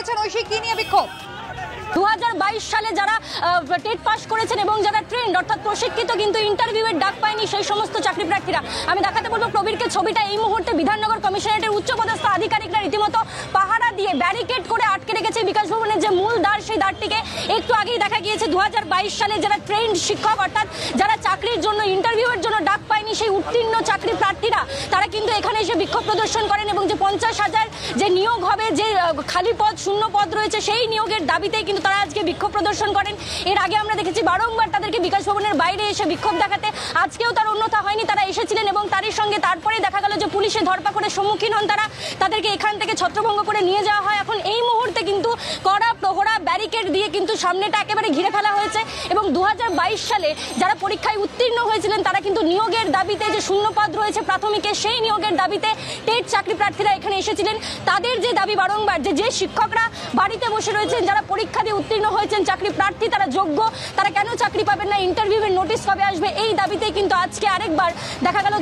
করেছেন ঐশী, কি নিয়ে বিক্ষোভ? 2022 সালে যারা টেট পাস করেছেন এবং যারা ট্রেন্ড অর্থাৎ প্রশিক্ষিত কিন্তু ইন্টারভিউয়ের ডাক পায়নি সেই সমস্ত চাকরি প্রার্থীরা, আমি দেখাতে বলবো প্রবীরকে ছবিটা। এই মুহূর্তে বিধাননগর কমিশনারেটের উচ্চপদস্থ আধিকারিকরা রীতিমতো পাহারা দিয়ে ব্যারিকেড করে আটকে রেখেছে বিকাশ ভবনের যে মূল দ্বার, সেই দ্বারটিকে। একটু আগেই দেখা গিয়েছে 2022 সালে যারা ট্রেন্ড শিক্ষক অর্থাৎ যারা চাকরির জন্য ইন্টারভিউয়ের জন্য ডাক পায়নি সেই উত্তীর্ণ চাকরি প্রার্থীরা তারা কিন্তু এখানে এসে বিক্ষোভ প্রদর্শন করেন এবং যে 50,000 যে নিয়োগ হবে, যে খালি পদ শূন্য পদ রয়েছে সেই নিয়োগের দাবিতেই কিন্তু তারা আজকে বিক্ষোভ প্রদর্শন করেন। এর আগে আমরা দেখেছি বারংবার তাদেরকে বিকাশ ভবনের বাইরে এসে বিক্ষোভ দেখাতে, আজকেও তার অন্যথা হয়নি, তারা এসেছিলেন এবং তারই সঙ্গে তারপরে দেখা গেল যে পুলিশের ধরপাকড়ের সম্মুখীন হন তারা, তাদেরকে এখান থেকে ছত্রভঙ্গ করে নিয়ে যাওয়া হয়। এখন এই মুহূর্তে কিন্তু কড়া প্রহরা ব্যারিকেড দিয়ে কিন্তু সামনেটা একেবারে ঘিরে ফেলা হয়েছে এবং 2022 সালে যারা পরীক্ষায় উত্তীর্ণ হয়েছিলেন তারা কিন্তু নিয়োগের দাবিতে, যে শূন্যপদ রয়েছে প্রাথমিকে সেই নিয়োগের দাবিতে টেট চাকরি প্রার্থীরা এখানে এসেছিলেন। তাদের যে দাবি বারংবার যে শিক্ষকরা বাড়িতে বসে রয়েছেন, যারা পরীক্ষা দিয়ে উত্তীর্ণ হয়েছেন চাকরি প্রার্থী, তারা যোগ্য, তারা কেন চাকরি পাবেন না, ইন্টারভিউয়ের নোটিশ কবে আসবে, এই দাবিতে কিন্তু আজকে আরেকবার দেখা গেল